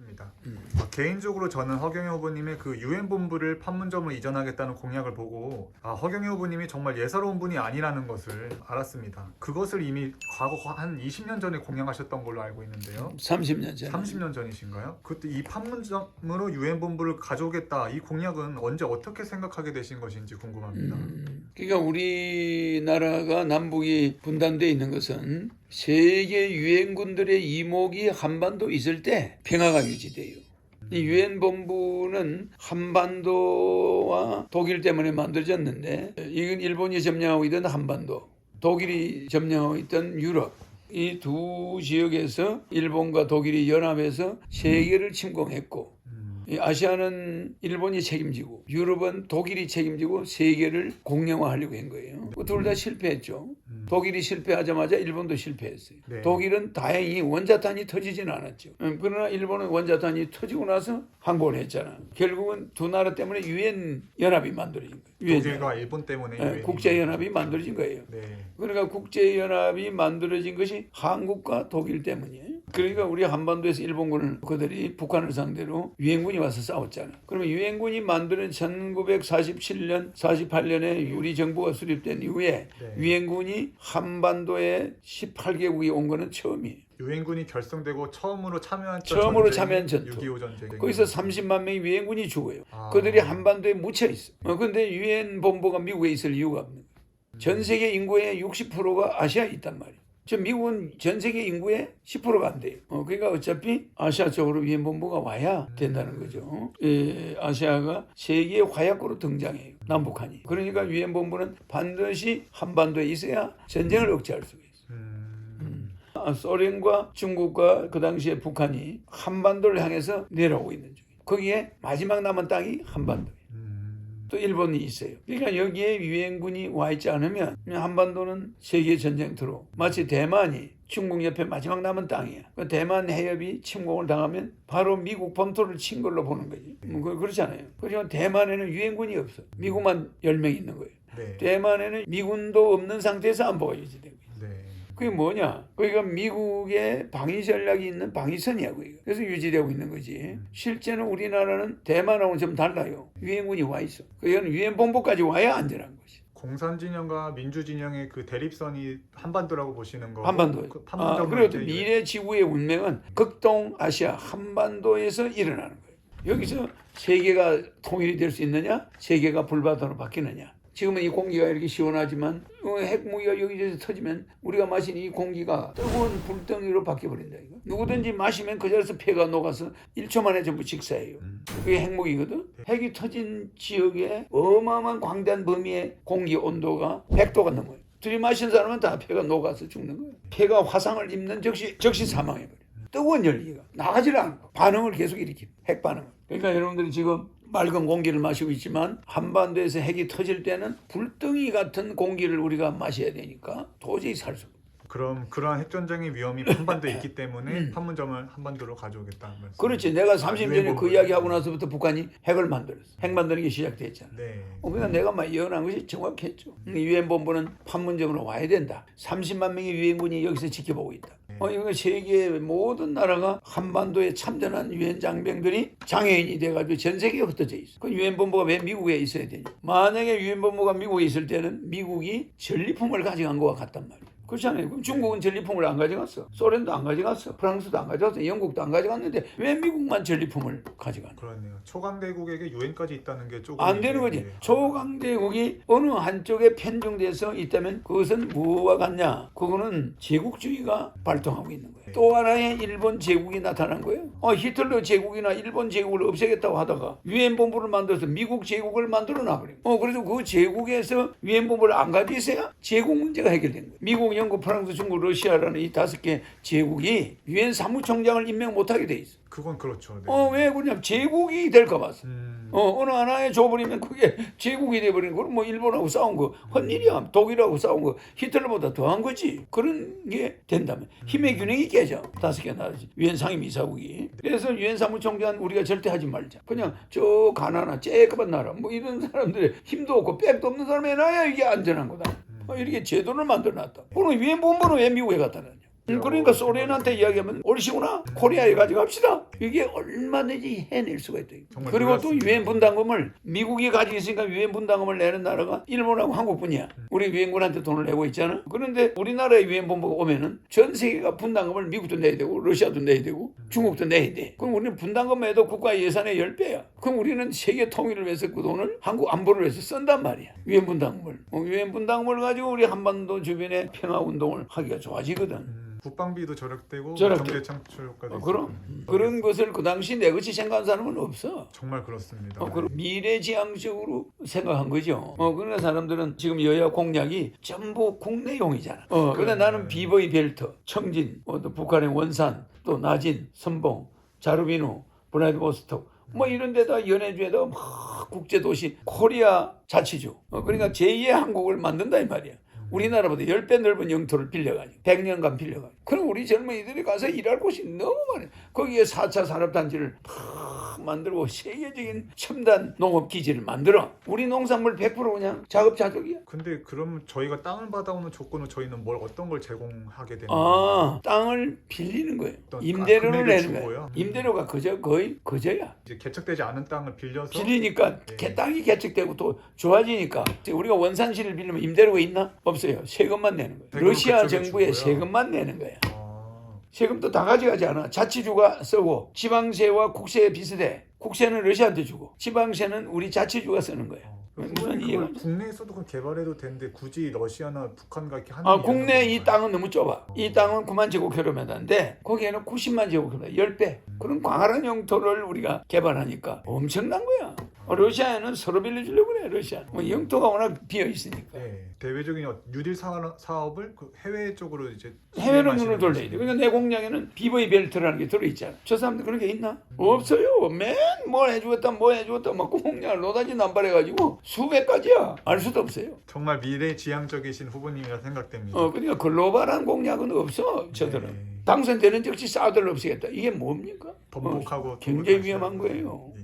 있습니다. 개인적으로 저는 허경영 후보님의 그 유엔 본부를 판문점으로 이전하겠다는 공약을 보고 허경영 후보님이 정말 예사로운 분이 아니라는 것을 알았습니다. 그것을 이미 과거 한 20년 전에 공약하셨던 걸로 알고 있는데요. 30년 전. 30년 전이신가요? 그때 이 판문점으로 유엔 본부를 가져오겠다 이 공약은 언제 어떻게 생각하게 되신 것인지 궁금합니다. 그러니까 우리나라가 남북이 분단되어 있는 것은 세계 유엔군들의 이목이 한반도 있을 때 평화가 유지돼요. 이 유엔 본부는 한반도와 독일 때문에 만들어졌는데 이건 일본이 점령하고 있던 한반도, 독일이 점령하고 있던 유럽, 이 두 지역에서 일본과 독일이 연합해서 세계를 침공했고, 이 아시아는 일본이 책임지고 유럽은 독일이 책임지고 세계를 공영화하려고 한 거예요. 둘 다 실패했죠. 독일이 실패하자마자 일본도 실패했어요. 네. 독일은 다행히 원자탄이 터지진 않았죠. 그러나 일본은 원자탄이 터지고 나서 항복을 했잖아. 결국은 두 나라 때문에 유엔 연합이 만들어진 거예요. 독일과 일본 때문에 유엔이 국제연합이 만들어진 거예요. 네. 그러니까 국제연합이 만들어진 것이 한국과 독일 때문이에요. 그러니까 우리 한반도에서 일본군을 그들이 북한을 상대로 유엔군이 와서 싸웠잖아요. 그러면 유엔군이 만드는 1947년, 48년에 우리 정부가 수립된 이후에 네. 유엔군이 한반도에 18개국이 온 거는 처음이에요. 유엔군이 결성되고 처음으로 참여한 전투. 6.25 전쟁. 거기서 30만 명의 유엔군이 죽어요. 아. 그들이 한반도에 묻혀 있어. 그런데 유엔 본부가 미국에 있을 이유가 없는 거예요. 전 세계 인구의 60%가 아시아에 있단 말이에요. 미국은 전 세계 인구의 10%가 안 돼요. 그러니까 어차피 아시아 쪽으로 유엔 본부가 와야 된다는 거죠. 아시아가 세계의 화약고로 등장해요. 남북한이. 그러니까 유엔 본부는 반드시 한반도에 있어야 전쟁을 억제할 수가 있어요. 소련과 중국과 그 당시에 북한이 한반도를 향해서 내려오고 있는 중이에요. 거기에 마지막 남은 땅이 한반도예요. 또 일본이 있어요. 그러니까 여기에 유엔군이 와 있지 않으면 한반도는 세계 전쟁터로 마치 대만이 중국 옆에 마지막 남은 땅이야. 대만 해협이 침공을 당하면 바로 미국 본토를 친 걸로 보는 거지. 그렇잖아요. 그러니까 대만에는 유엔군이 없어. 미국만 10명 있는 거예요. 네. 대만에는 미군도 없는 상태에서 안보가 유지되고 있어요. 네. 그게 뭐냐? 그러니까 미국의 방위 전략이 있는 방위선이야. 그래서 유지되고 있는 거지. 실제는 우리나라는 대만하고는 좀 달라요. 유엔군이 와 있어. 그건 유엔 본부까지 와야 안전한 거지. 공산진영과 민주진영의 그 대립선이 한반도라고 보시는 거. 한반도. 그래도 이제 미래 지구의 운명은 극동 아시아 한반도에서 일어나는 거예요. 여기서 세계가 통일이 될 수 있느냐? 세계가 불바다로 바뀌느냐? 지금은 이 공기가 이렇게 시원하지만 핵무기가 여기저기서 터지면 우리가 마신 이 공기가 뜨거운 불덩이로 바뀌어버린다. 이거. 누구든지 마시면 그 자리에서 폐가 녹아서 1초 만에 전부 직사해요. 그게 핵무기거든. 핵이 터진 지역에 어마어마한 광대한 범위의 공기 온도가 100도가 넘어요. 들이마신 사람은 다 폐가 녹아서 죽는 거예요. 폐가 화상을 입는 즉시 사망해버려요. 뜨거운 열기가 나가질 않고 반응을 계속 일으킵니다. 핵반응을. 그러니까 여러분들이 지금 맑은 공기를 마시고 있지만 한반도에서 핵이 터질 때는 불덩이 같은 공기를 우리가 마셔야 되니까 도저히 살 수 없어요. 그럼 그러한 핵전쟁의 위험이 한반도에 있기 때문에 판문점을 한반도로 가져오겠다는 말씀. 그렇지. 내가 30년 전에 그 이야기 하고 네. 나서부터 북한이 핵을 만들었어. 핵 만드는 게 시작됐잖아. 네. 그러니까 내가 막 예언한 것이 정확했죠. 유엔 본부는 판문점으로 와야 된다. 30만 명의 유엔군이 여기서 지켜보고 있다. 이거 세계의 모든 나라가 한반도에 참전한 유엔 장병들이 장애인이 돼가지고 전 세계에 흩어져 있어. 그 유엔 본부가 왜 미국에 있어야 되냐? 만약에 유엔 본부가 미국에 있을 때는 미국이 전리품을 가져간 거와 같단 말이야. 그렇잖아요. 그럼 중국은 전리품을 안 가져갔어. 소련도 안 가져갔어. 프랑스도 안 가져갔어. 영국도 안 가져갔는데 왜 미국만 전리품을 가져가나? 그렇네요. 초강대국에게 유엔까지 있다는 게 조금 안 되는 거지. 초강대국이 어느 한쪽에 편중돼서 있다면 그것은 무엇과 같냐? 그거는 제국주의가 발동하고 있는 거예요. 또 하나의 일본 제국이 나타난 거예요. 히틀러 제국이나 일본 제국을 없애겠다고 하다가 유엔 본부를 만들어서 미국 제국을 만들어 놔버려요. 그래서 그 제국에서 유엔 본부를 안 가지고 있어야 제국 문제가 해결된 거예요. 미국, 영국, 프랑스, 중국, 러시아라는 이 5개 제국이 유엔 사무총장을 임명 못하게 돼 있어. 그건 그렇죠. 네. 왜 그러냐면 제국이 될까 봐서. 어느 하나에 줘버리면 그게 제국이 돼버리는 거. 뭐 일본하고 싸운 거 헛일이야. 독일하고 싸운 거 히틀러보다 더한 거지. 그런 게 된다면 힘의 균형이 깨져. 5개 나라지. 유엔 상임이사국이. 그래서 유엔 사무총장 우리가 절대 하지 말자. 그냥 저 가난한 쬐끔한 나라 뭐 이런 사람들의 힘도 없고 백도 없는 사람이 해놔야 이게 안전한 거다. 이렇게 제도를 만들어놨다. 그럼 유엔 본부는 왜 미국에 갖다 놨냐? 그러니까 소련한테 이야기하면 옳시구나 코리아에 가져갑시다. 이게 얼마든지 해낼 수가 있다. 정말 그리고 또 놀랐습니다. 유엔 분담금을 미국이 가지고 있으니까 유엔 분담금을 내는 나라가 일본하고 한국뿐이야. 우리 유엔군한테 돈을 내고 있잖아. 그런데 우리나라에 유엔 본부가 오면은 전 세계가 분담금을 미국도 내야 되고 러시아도 내야 되고 중국도 내야 돼. 그럼 우리는 분담금 해도 국가 예산의 10배야. 그럼 우리는 세계 통일을 위해서 그 돈을 한국 안보를 위해서 쓴단 말이야. 유엔 분담금을. 유엔 분담금을 가지고 우리 한반도 주변에 평화 운동을 하기가 좋아지거든. 국방비도 절약되고 절약되고. 경제 창출 효과도 그럼 있었고. 그런 것을 그 당시 내것이 생각한 사람은 없어. 정말 그렇습니다. 그럼 미래지향적으로 생각한 거죠. 그러나 사람들은 지금 여야 공약이 전부 국내용이잖아. 그런데 나는 비버이 벨트, 청진, 또 북한의 원산, 또 나진, 선봉, 자루비누, 브라이드보스톡 뭐 이런 데다 연해주에다 막 국제도시 코리아 자치주. 그러니까 제2의 한국을 만든다 이 말이야. 우리나라보다 10배 넓은 영토를 빌려가지고 100년간 빌려가지고 그럼 우리 젊은이들이 가서 일할 곳이 너무 많아요. 거기에 4차 산업단지를 팍 만들고 세계적인 첨단 농업기지를 만들어. 우리 농산물 100% 그냥 자급자족이야. 근데 그럼 저희가 땅을 받아오는 조건은 저희는 어떤 걸 제공하게 되는 땅을 빌리는 거예요. 어떤 임대료를 금액을 내는 주고요? 거예요. 임대료가 거의 그저야. 이제 개척되지 않은 땅을 빌려서 빌리니까 네. 땅이 개척되고 또 좋아지니까 우리가 원산시를 빌리면 임대료가 있나? 없어요. 세금만 내는 거예요. 세금은 러시아 그쪽에 정부에 주고요. 세금만 내는 거야. 아, 세금도 다 가져가지 않아. 자치주가 쓰고 지방세와 국세 비슷해. 국세는 러시아한테 주고 지방세는 우리 자치주가 쓰는 거야. 무슨 이해가? 그걸 국내에서도 그럼 개발해도 되는데 굳이 러시아나 북한과 이렇게 하는 국내 이유는 이 뭔가요? 땅은 너무 좁아. 이 땅은 9만 제곱킬로미터인데 거기에는 90만 제곱킬로미터, 10배. 그런 광활한 영토를 우리가 개발하니까 엄청난 거야. 러시아에는 서로 빌려주려고 그래. 러시아. 영토가 워낙 비어 있으니까. 네, 대외적인 뉴딜 사업을 그 해외 쪽으로 이제 해외로 진행하시는 눈을 돌려야 돼. 그러니까 내 공약에는 비버이 벨트라는 게 들어있잖아. 저 사람들 그런 게 있나? 없어요. 맨 뭘 해주겠다 뭐 해주겠다 막 공약을 노다지 남발해가지고 수백 가지야. 알 수도 없어요. 정말 미래지향적이신 후보님이라 생각됩니다. 그러니까 글로벌한 공약은 없어. 저들은. 네. 당선되는 즉시 사드를 없애겠다. 이게 뭡니까? 번복하고 굉장히 또 위험한 다시 거예요. 예.